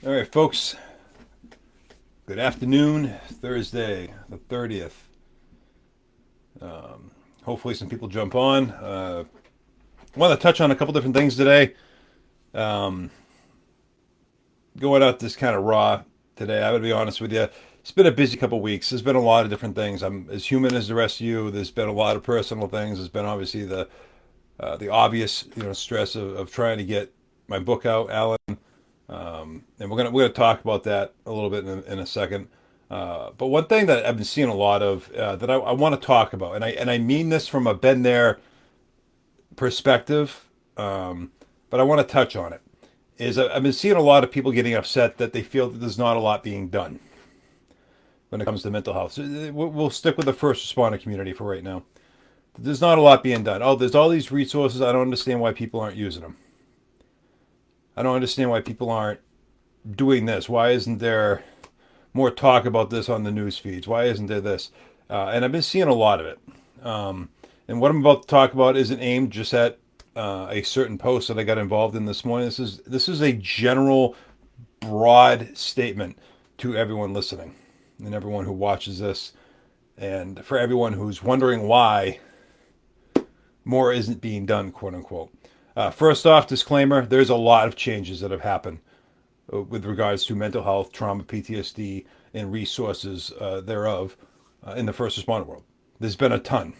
All right, folks. Good afternoon. Thursday, the 30th. Hopefully, some people jump on. I want to touch on a couple different things today. Um, Going out this kind of raw today. I would be honest with you. It's been a busy couple weeks. There's been a lot of different things. I'm as human as the rest of you. There's been a lot of personal things. There's been obviously the obvious stress of trying to get my book out, Alan. And we're gonna talk about that a little bit in a second. But one thing that I've been seeing a lot of that I want to talk about, and I mean this from a been there perspective, but I want to touch on it. Is I've been seeing a lot of people getting upset that they feel that there's not a lot being done when it comes to mental health. So we'll stick with the first responder community for right now. There's not a lot being done. Oh, there's all these resources. I don't understand why people aren't using them. I don't understand why people aren't doing this. Why isn't there more talk about this on the news feeds? Why isn't there this? And I've been seeing a lot of it. And what I'm about to talk about isn't aimed just at a certain post that I got involved in this morning. This is a general, broad statement to everyone listening and everyone who watches this, and for everyone who's wondering why more isn't being done, quote unquote. First off, disclaimer: there's a lot of changes that have happened with regards to mental health, trauma, PTSD, and resources thereof in the first responder world. There's been a ton.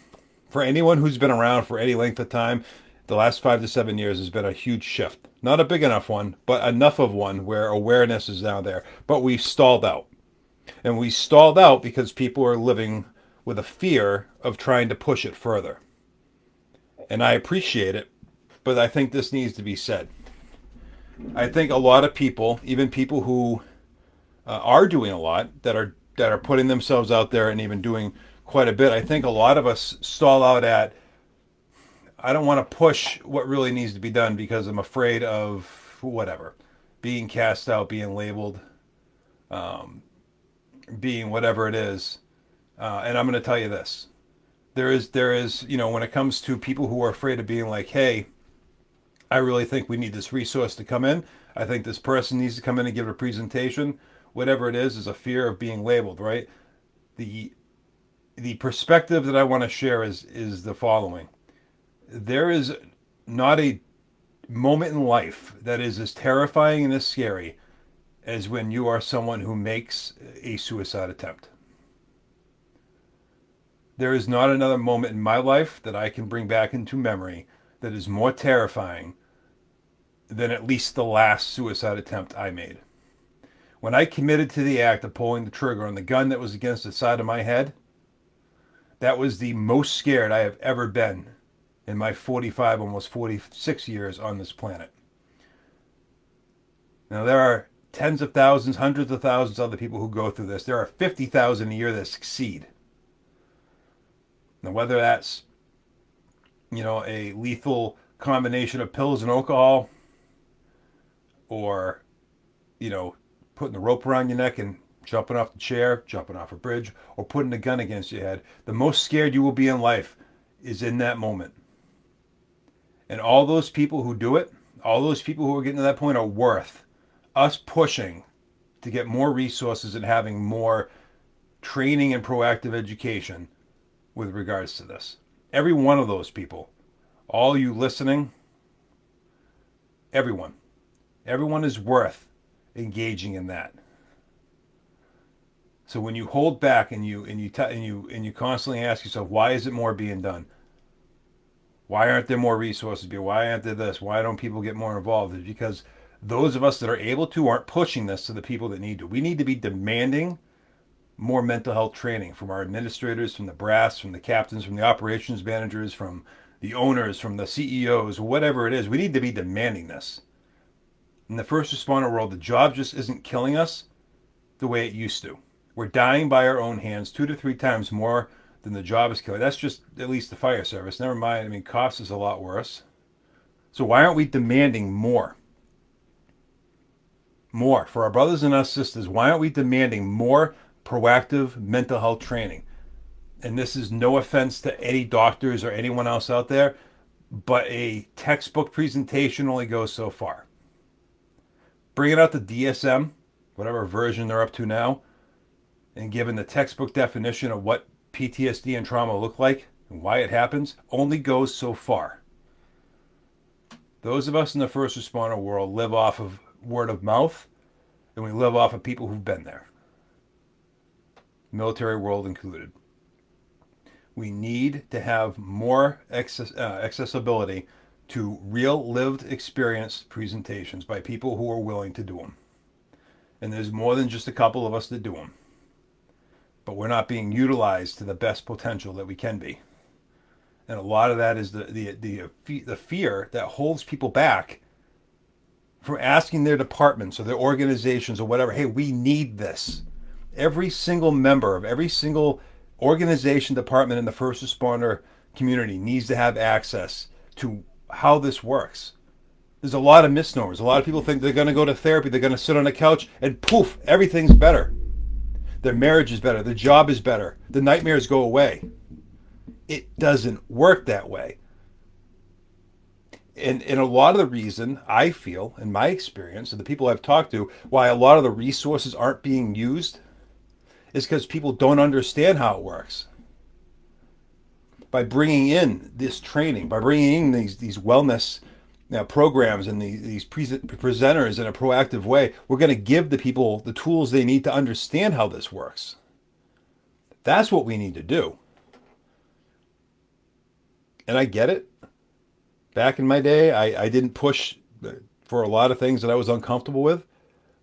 For anyone who's been around for any length of time, the last 5 to 7 years has been a huge shift. Not a big enough one, but enough of one where awareness is now there. But we've stalled out. And we stalled out because people are living with a fear of trying to push it further. And I appreciate it, but I think this needs to be said. I think a lot of people, even people who are doing a lot, that are putting themselves out there and even doing quite a bit. I think a lot of us stall out at, I don't want to push what really needs to be done because I'm afraid of whatever, being cast out, being labeled, being whatever it is. And I'm going to tell you this: there is when it comes to people who are afraid of being like, hey, I really think we need this resource to come in. I think this person needs to come in and give a presentation. Whatever it is a fear of being labeled, right? The the perspective that I want to share is the following. There is not a moment in life that is as terrifying and as scary as when you are someone who makes a suicide attempt. There is not another moment in my life that I can bring back into memory that is more terrifying than at least the last suicide attempt I made. When I committed to the act of pulling the trigger on the gun that was against the side of my head, that was the most scared I have ever been in my 45, almost 46 years on this planet. Now, there are tens of thousands, hundreds of thousands of other people who go through this. There are 50,000 a year that succeed. Now, whether that's, a lethal combination of pills and alcohol, or, putting the rope around your neck and jumping off the chair, jumping off a bridge, or putting a gun against your head, the most scared you will be in life is in that moment. And all those people who do it, all those people who are getting to that point are worth us pushing to get more resources and having more training and proactive education with regards to this. Every one of those people, all you listening, everyone, everyone is worth engaging in that. So when you hold back and you constantly ask yourself, why is it more being done? Why aren't there more resources? Why aren't there this? Why don't people get more involved? It's because those of us that are able to aren't pushing this to the people that need to. We need to be demanding more mental health training from our administrators, from the brass, from the captains, from the operations managers, from the owners, from the CEOs, whatever it is. We need to be demanding this. In the first responder world, the job just isn't killing us the way it used to. We're dying by our own hands 2 to 3 times more than the job is killing. That's just at least the fire service. Never mind, cost is a lot worse. So why aren't we demanding more? More. For our brothers and our sisters, why aren't we demanding more proactive mental health training? And this is no offense to any doctors or anyone else out there, but a textbook presentation only goes so far. Bringing out the DSM whatever version they're up to now, and given the textbook definition of what PTSD and trauma look like and why it happens, only goes so far. Those of us in the first responder world live off of word of mouth, and we live off of people who've been there, military world included. We need to have more accessibility to real lived experience presentations by people who are willing to do them. And there's more than just a couple of us that do them. But we're not being utilized to the best potential that we can be. And a lot of that is the fear that holds people back from asking their departments or their organizations or whatever, hey, we need this. Every single member of every single organization, department in the first responder community needs to have access to how this works. There's a lot of misnomers. A lot of people think they're going to go to therapy, they're going to sit on a couch, and poof, everything's better. Their marriage is better, their job is better, the nightmares go away. It doesn't work that way. And a lot of the reason I feel, in my experience, and the people I've talked to, why a lot of the resources aren't being used is because people don't understand how it works. By bringing in this training, by bringing in these wellness programs and these presenters in a proactive way, we're going to give the people the tools they need to understand how this works. That's what we need to do. And I get it. Back in my day, I didn't push for a lot of things that I was uncomfortable with.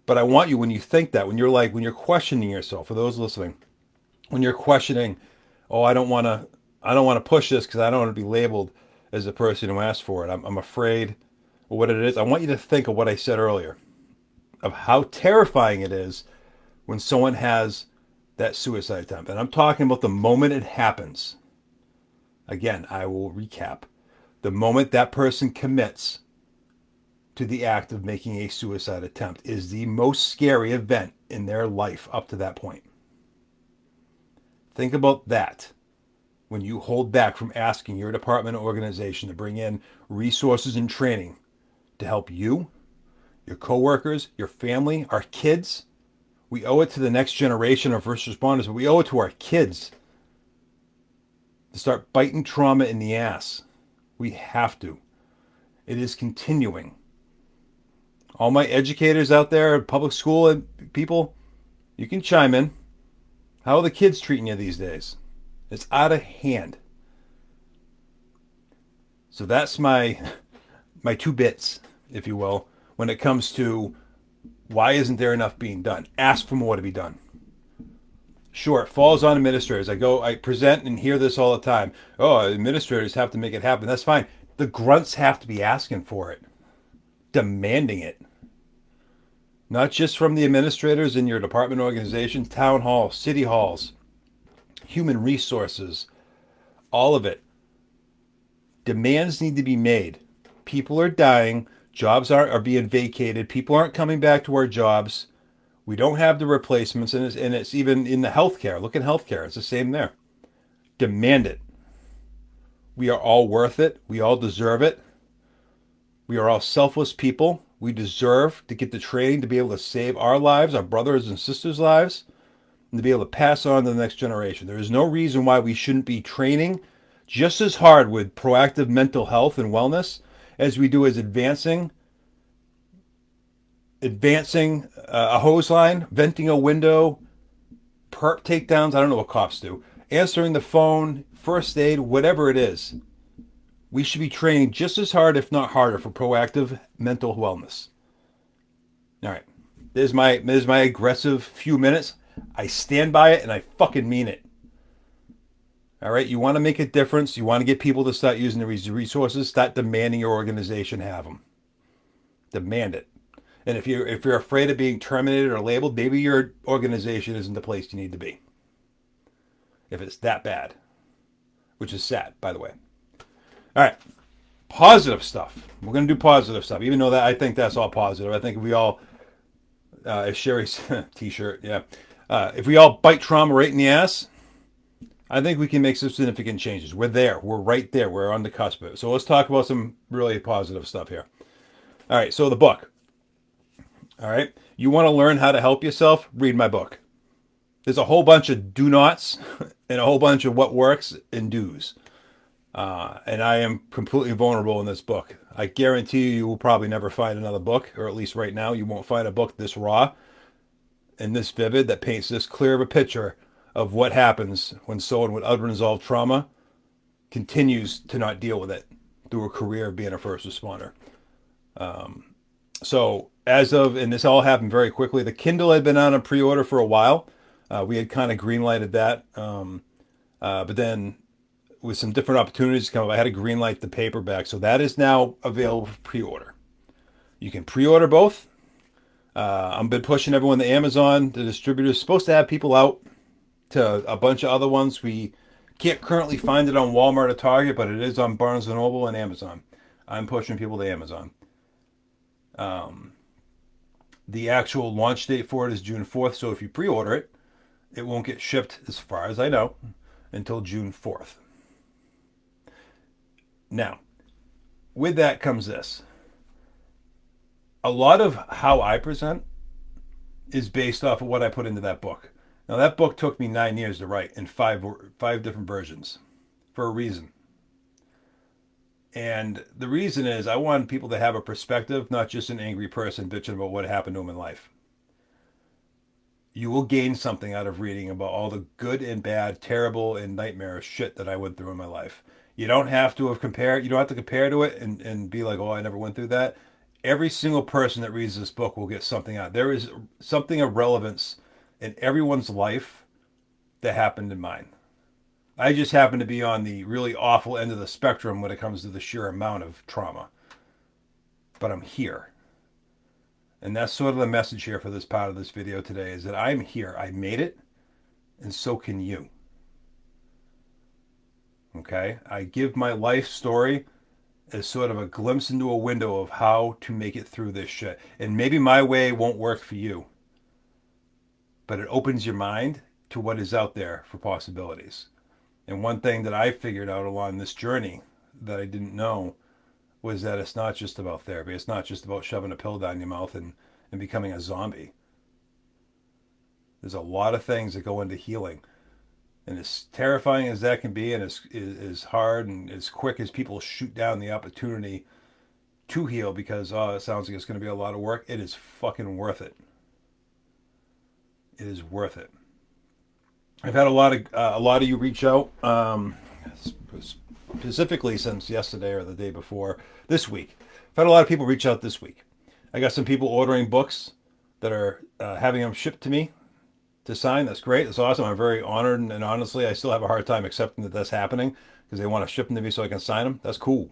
But I want you, when you think that, when you're questioning yourself, for those listening, when you're questioning, oh, I don't want to push this because I don't want to be labeled as the person who asked for it. I'm afraid of what it is. I want you to think of what I said earlier, of how terrifying it is when someone has that suicide attempt. And I'm talking about the moment it happens. Again, I will recap. The moment that person commits to the act of making a suicide attempt is the most scary event in their life up to that point. Think about that when you hold back from asking your department or organization to bring in resources and training to help you, your coworkers, your family, our kids. We owe it to the next generation of first responders, but we owe it to our kids to start biting trauma in the ass. We have to. It is continuing. All my educators out there, public school and people, you can chime in. How are the kids treating you these days? It's out of hand. So that's my 2 bits, if you will, when it comes to why isn't there enough being done? Ask for more to be done. Sure, it falls on administrators. I present and hear this all the time. Oh, administrators have to make it happen. That's fine. The grunts have to be asking for it, demanding it. Not just from the administrators in your department organization, town halls, city halls, human resources, all of it. Demands need to be made. People are dying. Jobs are being vacated. People aren't coming back to our jobs. We don't have the replacements, and it's even in the healthcare. Look at healthcare. It's the same there. Demand it. We are all worth it. We all deserve it. We are all selfless people. We deserve to get the training to be able to save our lives, our brothers and sisters' lives, and to be able to pass on to the next generation. There is no reason why we shouldn't be training just as hard with proactive mental health and wellness as we do as advancing a hose line, venting a window, perp takedowns. I don't know what cops do. Answering the phone, first aid, whatever it is. We should be training just as hard, if not harder, for proactive mental wellness. All right. There's my aggressive few minutes. I stand by it and I fucking mean it. All right. You want to make a difference. You want to get people to start using the resources. Start demanding your organization have them. Demand it. And if you're afraid of being terminated or labeled, maybe your organization isn't the place you need to be. If it's that bad, which is sad, by the way. All right, positive stuff. We're going to do positive stuff, even though that I think that's all positive. I think if we all, as Sherry's t-shirt, yeah. If we all bite trauma right in the ass, I think we can make some significant changes. We're there. We're right there. We're on the cusp of it. So let's talk about some really positive stuff here. All right, so the book. All right, You want to learn how to help yourself? Read my book. There's a whole bunch of do nots and a whole bunch of what works and do's. And I am completely vulnerable in this book. I guarantee you will probably never find another book, or at least right now, you won't find a book this raw and this vivid that paints this clear of a picture of what happens when someone with unresolved trauma continues to not deal with it through a career of being a first responder. So as of, and this all happened very quickly, the Kindle had been on a pre-order for a while. We had kind of green-lighted that. But then with some different opportunities come up, I had to green-light the paperback. So that is now available for pre-order. You can pre-order both. I've been pushing everyone to Amazon. The distributor's supposed to have people out to a bunch of other ones. We can't currently find it on Walmart or Target, but it is on Barnes & Noble and Amazon. I'm pushing people to Amazon. The actual launch date for it is June 4th, so if you pre-order it, it won't get shipped, as far as I know, until June 4th. Now, with that comes this. A lot of how I present is based off of what I put into that book. Now, that book took me 9 years to write in five different versions for a reason. And the reason is I want people to have a perspective, not just an angry person bitching about what happened to them in life. You will gain something out of reading about all the good and bad, terrible and nightmarish shit that I went through in my life. You don't have to have compared. You don't have to compare to it and be like, oh, I never went through that. Every single person that reads this book will get something out. There is something of relevance in everyone's life that happened in mine. I just happen to be on the really awful end of the spectrum when it comes to the sheer amount of trauma. But I'm here. And that's sort of the message here for this part of this video today is that I'm here. I made it, and so can you. Okay? I give my life story as sort of a glimpse into a window of how to make it through this shit. And maybe my way won't work for you, but it opens your mind to what is out there for possibilities. And one thing that I figured out along this journey that I didn't know was that it's not just about therapy. It's not just about shoving a pill down your mouth and becoming a zombie. There's a lot of things that go into healing. And as terrifying as that can be, and as hard and as quick as people shoot down the opportunity to heal because, oh, it sounds like it's going to be a lot of work, it is fucking worth it. It is worth it. I've had a lot of you reach out, specifically since yesterday or the day before this week. I've had a lot of people reach out this week. I got some people ordering books that are having them shipped to me to sign. That's great. That's awesome. I'm very honored, and honestly, I still have a hard time accepting that that's happening because they want to ship them to me so I can sign them. That's cool.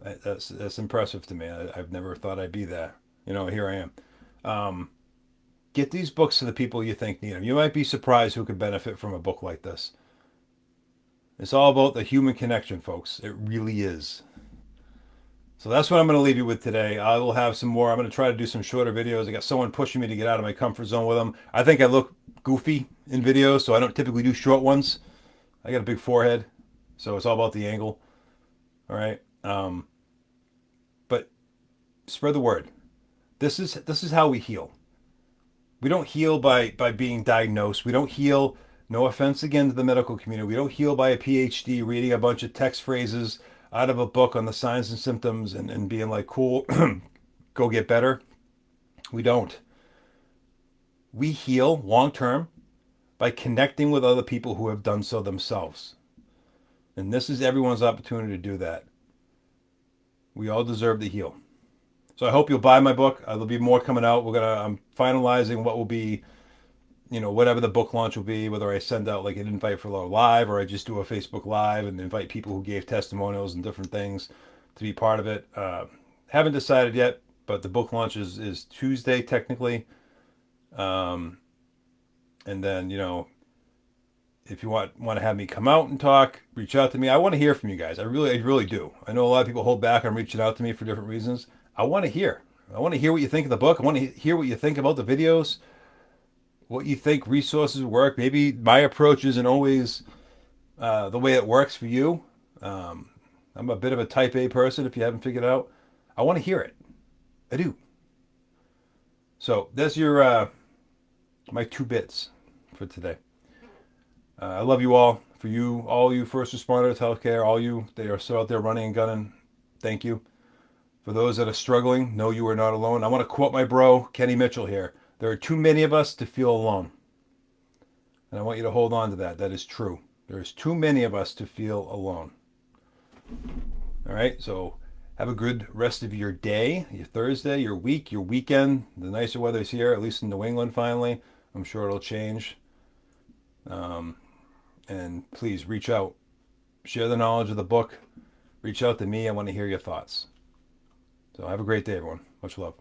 That's impressive to me. I've never thought I'd be there. Here I am. Get these books to the people you think need them. You might be surprised who could benefit from a book like this. It's all about the human connection, folks. It really is. So that's what I'm going to leave you with today. I will have some more. I'm going to try to do some shorter videos. I got someone pushing me to get out of my comfort zone with them. I think I look goofy in videos, so I don't typically do short ones. I got a big forehead, so it's all about the angle. All right. But spread the word. This is how we heal. We don't heal by being diagnosed. We don't heal, no offense again to the medical community, we don't heal by a PhD reading a bunch of text phrases out of a book on the signs and symptoms and being like, cool, go get better. We don't. We heal long term by connecting with other people who have done so themselves. And this is everyone's opportunity to do that. We all deserve to heal. So I hope you'll buy my book. There'll be more coming out. I'm finalizing what will be, whatever the book launch will be, whether I send out like an invite for a live or I just do a Facebook Live and invite people who gave testimonials and different things to be part of it. Haven't decided yet, but the book launch is Tuesday technically. And then, if you want to have me come out and talk, reach out to me. I want to hear from you guys. I really do. I know a lot of people hold back on reaching out to me for different reasons. I want to hear. I want to hear what you think of the book. I want to hear what you think about the videos, what you think resources work. Maybe my approach isn't always the way it works for you. I'm a bit of a type A person, if you haven't figured it out. I want to hear it. I do. So that's your my two bits for today. I love you all. For you, all you first responders, healthcare, all you that are still out there running and gunning, thank you. For those that are struggling, know you are not alone. I want to quote my bro, Kenny Mitchell here. There are too many of us to feel alone. And I want you to hold on to that. That is true. There's too many of us to feel alone. All right, so have a good rest of your day, your Thursday, your week, your weekend. The nicer weather's here, at least in New England finally. I'm sure it'll change. Um, and please reach out. Share the knowledge of the book. Reach out to me. I want to hear your thoughts. So have a great day, everyone. Much love.